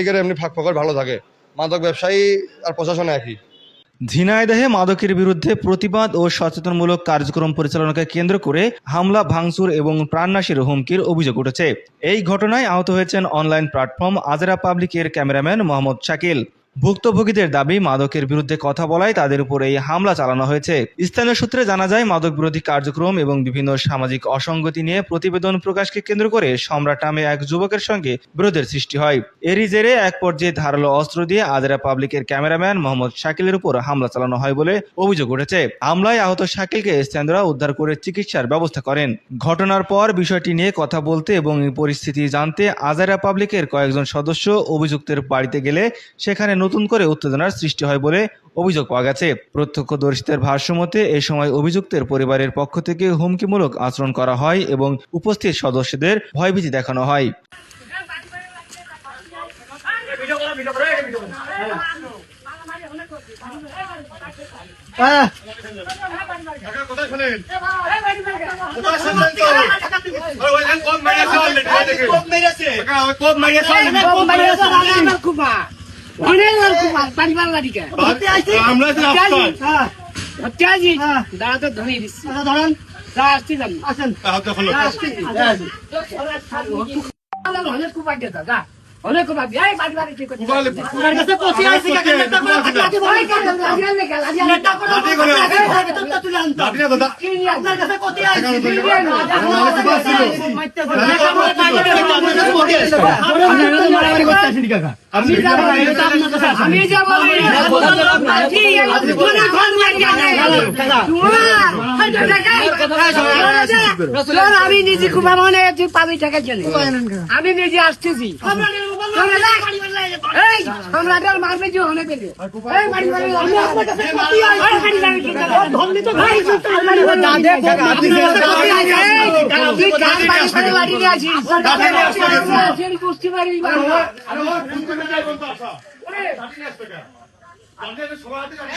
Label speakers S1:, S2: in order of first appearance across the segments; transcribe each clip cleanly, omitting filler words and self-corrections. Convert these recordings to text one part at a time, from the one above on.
S1: এমনি ফাঁক ফকর ভালো থাকে, মাদক ব্যবসায়ী আর প্রশাসন একই।
S2: ঝিনাইদহে মাদকের বিরুদ্ধে প্রতিবাদ ও সচেতনমূলক কার্যক্রম পরিচালনাকে কেন্দ্র করে হামলা, ভাঙচুর এবং প্রাণনাশের হুমকির অভিযোগ উঠেছে। এই ঘটনায় আহত হয়েছেন অনলাইন প্ল্যাটফর্ম আজরা পাবলিকের ক্যামেরাম্যান মোহাম্মদ শাকিল। ভুক্তভোগীদের দাবি, মাদকের বিরুদ্ধে কথা বলায় তাদের উপর এই হামলা চালানো হয়েছে। স্থানীয় সূত্রে জানা যায়, মাদক বিরোধী কার্যক্রম এবং বিভিন্ন সামাজিক অসঙ্গতি নিয়ে প্রতিবেদন প্রকাশকে কেন্দ্র করে সম্রাট নামে এক যুবকের সঙ্গে বিরোধের সৃষ্টি হয়। এরই জেরে এক পর্যায়ে ধারালো অস্ত্র দিয়ে আজরা পাবলিকের ক্যামেরাম্যান মোহাম্মদ শাকিলের উপর হামলা চালানো হয় বলে অভিযোগ উঠেছে। হামলায় আহত শাকিলকে স্থানীয়রা উদ্ধার করে চিকিৎসার ব্যবস্থা করেন। ঘটনার পর বিষয়টি নিয়ে কথা বলতে এবং পরিস্থিতি জানতে আজরা পাবলিকের কয়েকজন সদস্য অভিযুক্তের বাড়িতে গেলে সেখানে নতুন করে উত্তেজনার সৃষ্টি হয় বলে অভিযোগ পাওয়া গেছে। প্রত্যক্ষদর্শীদের ভাষ্যমতে এ সময় অভিযুক্তের পরিবারের পক্ষ থেকে হুমকিমূলক আচরণ করা হয় এবং উপস্থিত সদস্যদের ভয়ভীতি দেখানো হয়।
S3: আমি নিজে খুব মনে পাবি টাকার জন্য আমি নিজে আসতেছি। সম্রাটের মারবে যে অনেক বুঝতে পারি।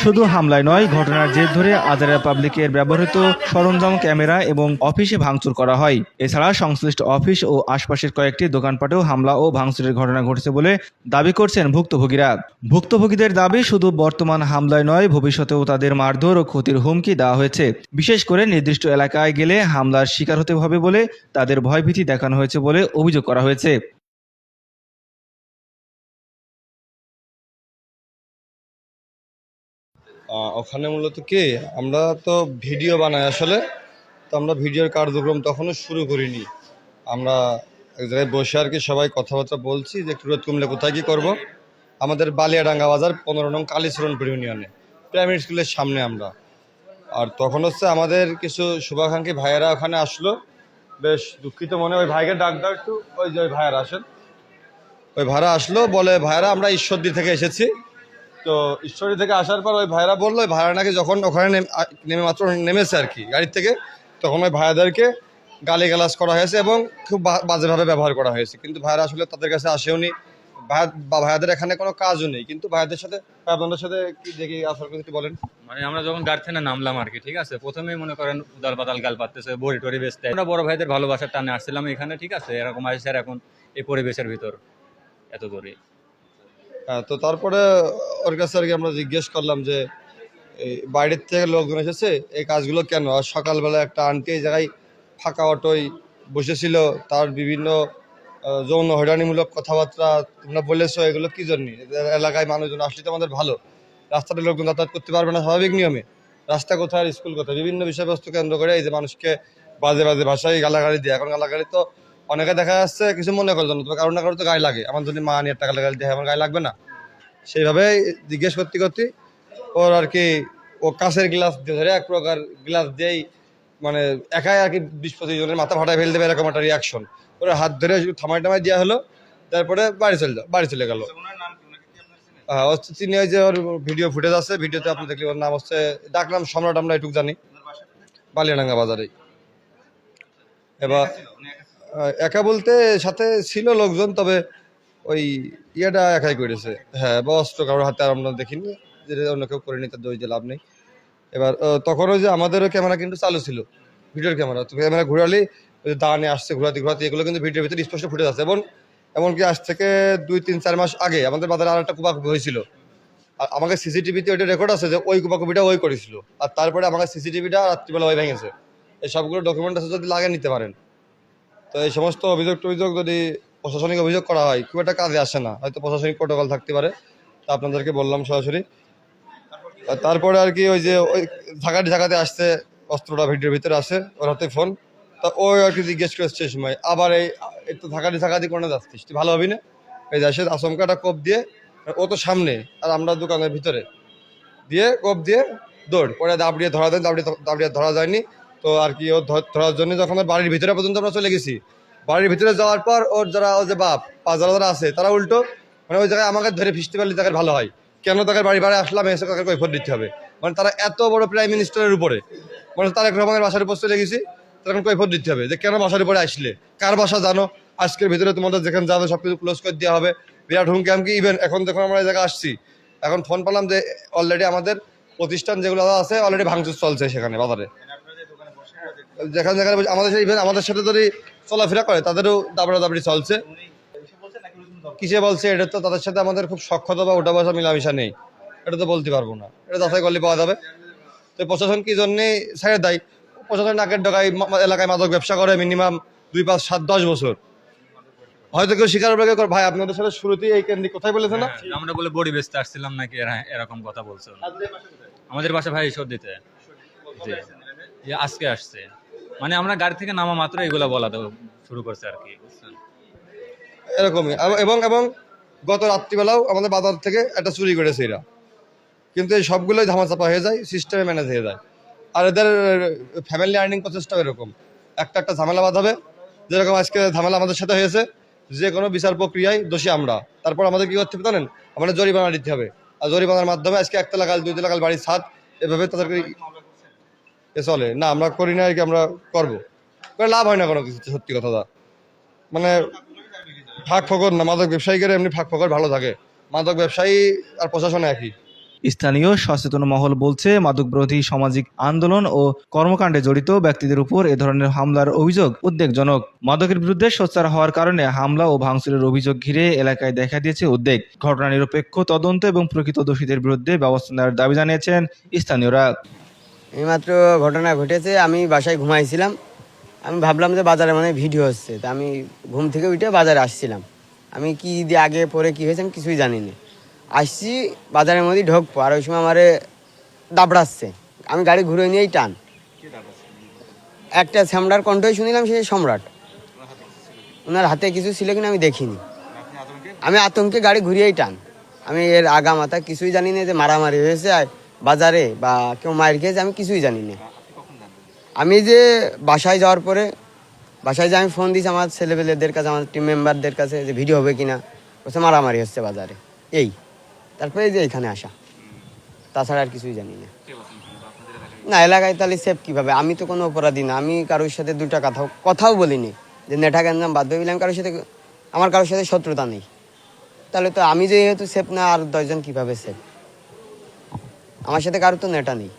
S2: শুধু হামলায় নয়, ঘটনার জের ধরে আজরা পাবলিকের ব্যবহৃত সরঞ্জাম, ক্যামেরা এবং অফিসে ভাঙচুর করা হয়। এছাড়া সংশ্লিষ্ট অফিস ও আশপাশের কয়েকটি দোকানপাটেও হামলা ও ভাঙচুরের ঘটনা ঘটেছে বলে দাবি করছেন ভুক্তভোগীরা। ভুক্তভোগীদের দাবি, শুধু বর্তমান হামলায় নয়, ভবিষ্যতেও তাদের মারধর ও ক্ষতির হুমকি দেওয়া হয়েছে। বিশেষ করে নির্দিষ্ট এলাকায় গেলে হামলার শিকার হতে হবে বলে তাদের ভয়ভীতি দেখানো হয়েছে বলে অভিযোগ করা হয়েছে।
S1: ওখানে মূলত কি, আমরা তো ভিডিও বানাই আসলে, তো আমরা ভিডিওর কার্যক্রম তখনও শুরু করিনি। আমরা এক জায়গায় বসে আর কি সবাই কথাবার্তা বলছি যে একটু রোদ কমলে কোথায় কী করবো। আমাদের বালিয়াডাঙ্গা বাজার 15 নং কালীচরণপুর ইউনিয়নে প্রাইমারি স্কুলের সামনে আমরা। আর তখন হচ্ছে আমাদের কিছু শুভাকাঙ্ক্ষী ভাইয়েরা ওখানে আসলো, বেশ দুঃখিত মনে, ওই ভাইকে ডাক দাও একটু, ওই যে ওই ভাইয়েরা আসেন, ওই ভাইরা আসলো, বলে ভাইয়েরা আমরা ঈশ্বরদী থেকে এসেছি। তো ঈশ্বরী থেকে আসার পর ওই ভাইরা বললো, ওই ভাইরা নাকি যখন ওখানে নেমে মাত্র নেমেছে আর কি গাড়ির থেকে, তখন ওই ভাইয়াদেরকে গালিগালাজ করা হয়েছে এবং খুব বাজেভাবে ব্যবহার করা হয়েছে। কিন্তু ভাইরা আসলে তাদের কাছে আসেওনি, ভাইয়াদের এখানে কোনো কাজও নেই। কিন্তু ভাইয়াদের সাথে, আপনাদের সাথে কি দেখি আসল কিছু বলেন।
S4: মানে আমরা যখন গাড়ি থেকে নামলাম আর কি, ঠিক আছে, প্রথমেই মনে করেন উদাল পাতাল গাল পাততেছে, বড়ি টড়ি বেচতে। আমরা বড় ভাইদের ভালোবাসার টানে আসছিলাম এখানে, ঠিক আছে, এরকম আসছে আর এখন এই পরিবেশের ভিতর এত দূরে।
S1: তো তারপরে ওর কাছে আর কি আমরা জিজ্ঞেস করলাম যে এই বাইরের থেকে লোকজন এসেছে, এই কাজগুলো কেন? আর সকালবেলা একটা আন্টি এই জায়গায় ফাঁকা অটোয় বসেছিল, তার বিভিন্ন যৌন হয়রানিমূলক কথাবার্তা তোমরা বলেছো, এগুলো কি জন্য? এলাকায় মানুষজন আসলে তো আমাদের ভালো, রাস্তাতে লোকজন যাতায়াত করতে পারবে না স্বাভাবিক নিয়মে, রাস্তা কোথায়, স্কুল কোথায়, বিভিন্ন বিষয়বস্তু কেন্দ্র করে এই যে মানুষকে বাজে বাজে ভাষায় গালাগালি দিয়ে। এখন গালাগালি তো অনেকে দেখা যাচ্ছে কিছু মনে করলো না, তবে কারো না কারো তো গায়ে লাগে। আমার যদি মা নিয়ে একটা গালাগালি দিয়ে আমার গায়ে লাগবে না? সেইভাবে জিজ্ঞেস করতে করতে ওর আর কি, ও কাঁচের গ্লাস দিয়ে ধরে এক প্রকার গ্লাস দিয়েই মানে একাই আর কি 20-25 জনের মাথা ফাটায় ফেল দেবে এরকম একটা রিয়াকশন। ওরা হাত ধরে থামাই টামাই দেওয়া হলো, তারপরে বাড়ি চলে গেল। তিনি ওই যে ওর ভিডিও ফুটেজ আছে, ভিডিওতে আপনি দেখলে ওর নাম হচ্ছে, ডাকনাম সম্রাট, আমরা এটুকু জানি, বালিয়াডাঙ্গা বাজারে। এবার একা বলতে সাথে ছিল লোকজন, তবে ওই ইয়েটা একাই করেছে। হ্যাঁ, বা অস্ত্র কারোর হাতে আর আমরা দেখিনি, যেটা অন্য কেউ করেনি, তার দোষ দিয়ে লাভ নেই। এবার তখন ওই যে আমাদেরও ক্যামেরা কিন্তু চালু ছিল, ভিডিওর ক্যামেরা। তো ক্যামেরা ঘুরালি ওই যে দাঁড়ানে আসছে ঘুরাতে ঘুরাতে, এগুলো কিন্তু ভিডিওর ভিতরে স্পষ্ট ফুটেজ আছে। এবং এমনকি আজ থেকে 2-3-4 মাস আগে আমাদের বাজারে আর একটা কুপাকুপি হয়েছিল, আর আমাকে সিসিটিভিতে ওইটা রেকর্ড আছে যে ওই কুপাকুপিটা ওই করেছিল, আর তারপরে আমাকে সিসিটিভিটা রাত্রিবেলা ওই ভেঙেছে। এই সবগুলো ডকুমেন্ট আছে, যদি লাগে নিতে পারেন। তো এই সমস্ত অভিযোগ টভিযোগ যদি প্রশাসনিক অভিযোগ করা হয় খুব একটা কাজে আসে না, হয়তো প্রশাসনিক প্রোটোকল থাকতে পারে, তা আপনাদেরকে বললাম সরাসরি। আর তারপরে আর কি ওই যে ওই ঝাঁকাতে আসছে, অস্ত্রটা ভিডিওর ভিতরে আছে, ওর হাতে ফোন। তা ওই আর কি জিজ্ঞেস করেছে সেই সময় আবার এই তো ঝাঁকাটি করে যাচ্ছিস, তুই ভালো হবি না? এই যাচ্ছে আচমকাটা কোপ দিয়ে, ও তো সামনে আর আমরা দোকানের ভিতরে, দিয়ে কোপ দিয়ে দৌড় পরে দাবড়িয়ে ধরা দেন, দাবড়িয়ে ধরা যায়নি। তো আর কি ও ধরার জন্য যখন ওর বাড়ির ভিতরে পর্যন্ত আমরা চলে গেছি, বাড়ির ভিতরে যাওয়ার পর ওর ও যে বাপ যারা আছে তারা উল্টো মানে ওই জায়গায় আমাকে ধরে ফিসতে পারলে তাকে ভালো হয়, কেন তাকে বাড়ি আসলাম এসে তাকে কৈফিয়ত দিতে হবে। মানে তারা এত বড় প্রাইম মিনিস্টারের উপরে, মানে তারেক রহমানের বাসার উপর চলে গেছি, তখন কৈফিয়ত দিতে হবে যে কেন বাসার উপরে আসলে, কার বাসা জানো, আজকের ভিতরে তোমাদের যেখানে যাবে সবকিছু ক্লোজ করে দেওয়া হবে। বিরাট হুমকি আমকি। ইভেন এখন যখন আমরা এই জায়গায় আসছি, এখন ফোন পেলাম যে অলরেডি আমাদের প্রতিষ্ঠান যেগুলো আছে অলরেডি ভাঙচুর চলছে সেখানে বাজারে, যেখানে যেখানে আমাদের ইভেন আমাদের সাথে যদি চলাফেরা করে তাদেরও দাবড়াদাবড়ি চলছে। কিসে বলছে এটা তো তাদের সাথে আমাদের খুব সক্ষতা বা ওটা বসা মিলামিশা নেই, এটা তো বলতে পারবো না, এটা যাচাই করলে পাওয়া যাবে। তো প্রশাসন কি জন্যে ছেড়ে দেয়? প্রশাসন নাকের ডগায় এলাকায় মাদক ব্যবসা করে মিনিমাম 2-5-7-10 বছর। হয়তো কেউ স্বীকার করে ভাই আপনাদের সাথে শুরুতেই এই কেন্দ্রিক কোথায় বলেছে না,
S4: আমরা বলে বড়ি বেচতে আসছিলাম নাকি, এরকম কথা বলছে। আমাদের বাসা ভাই সর্দিতে, জি জি, আজকে আসছে। মানে আমরা গাড়ি থেকে নামা মাত্র এগুলা বলা শুরু করছে আর কি, বুঝছেন?
S1: এরকমই। এবং এবং গত রাত্রিবেলাও আমাদের বাজার থেকে একটা চুরি করেছে এরা, কিন্তু এই সবগুলোই ধামাচাপা হয়ে যায়, সিস্টেমে ম্যানেজ হয়ে যায়। আর এদের ফ্যামিলি আর্নিং প্রচেষ্টা এরকম, একটা ঝামেলা বাঁধাবে, যেরকম আজকে ঝামেলা আমাদের সাথে হয়েছে, যে কোনো বিচার প্রক্রিয়ায় দোষী আমরা, তারপর আমাদের কি করতে হবে জানেন, আমাদের জরিমানা দিতে হবে। আর জরিমানার মাধ্যমে আজকে 1 লাখ 2 লাখ বাড়ির ছাদ, এভাবে তাদেরকে চলে না। আমরা করি না আর কি, আমরা করবো, লাভ হয় না কোনো কিছু, সত্যি কথা। মানে ফাঁক ফকর না, মাদক ব্যবসায়ীদের এমনি ফাঁক ফকর ভালো থাকে, মাদক ব্যবসায়ী আর প্রশাসন একই।
S2: স্থানীয় সচেতন মহল বলছে, মাদকবিরোধী সামাজিক আন্দোলন ও কর্মকাণ্ডে জড়িত ব্যক্তিদের উপর এ ধরনের হামলার অভিযোগ উদ্বেগজনক। মাদকের বিরুদ্ধে সোচ্চার হওয়ার কারণে হামলা ও ভাঙচুরের অভিযোগ ঘিরে এলাকায় দেখা দিয়েছে উদ্বেগ। ঘটনা নিরপেক্ষ তদন্ত এবং প্রকৃত দোষীদের বিরুদ্ধে ব্যবস্থা নেওয়ার দাবি জানিয়েছেন স্থানীয়রা।
S5: এইমাত্র ঘটনা ঘটেছে, আমি বাসায় ঘুমাইছিলাম, আমি ভাবলাম যে বাজারে মানে ভিডিও হচ্ছে, তা আমি ঘুম থেকে উঠে বাজারে আসছিলাম। আমি কি দিয়ে আগে পরে কি হয়েছে আমি কিছুই জানি না। আসছি বাজারের মধ্যে ঢোকবো, আর ওই সময় আমারে দাবড়াচ্ছে, আমি গাড়ি ঘুরে নিয়েই টান। একটা শ্যামলার কণ্ঠই শুনিলাম, সে সম্রাট। ওনার হাতে কিছু ছিল কিনা আমি দেখিনি, আমি আতঙ্কে গাড়ি ঘুরিয়েই টান। আমি এর আগা মাথা কিছুই জানি না যে মারামারি হয়েছে বাজারে বা কেউ মায়ের খেয়েছে, আমি কিছুই জানি না। আমি যে বাসায় যাওয়ার পরে, বাসায় যে আমি ফোন দিয়েছি আমার ছেলেপেলেদের কাছে, আমার টিম মেম্বারদের কাছে, যে ভিডিও হবে কিনা, বলছে মারামারি হচ্ছে বাজারে। এই তারপরে যে এখানে আসা, তাছাড়া আর কিছুই জানি না। না, এলাকায় তাহলে সেফ কীভাবে? আমি তো কোনো অপরাধী না, আমি কারোর সাথে দুটা কথাও বলিনি যে নেঠা গ্যাঞ্জাম বাধ্য হইলাম, কারোর সাথে আমার কারোর সাথে শত্রুতা নেই। তাহলে তো আমি যেহেতু সেফ না, আর 10 জন কীভাবে সেফ? আমার সাথে কারোর তো নেটা নেই।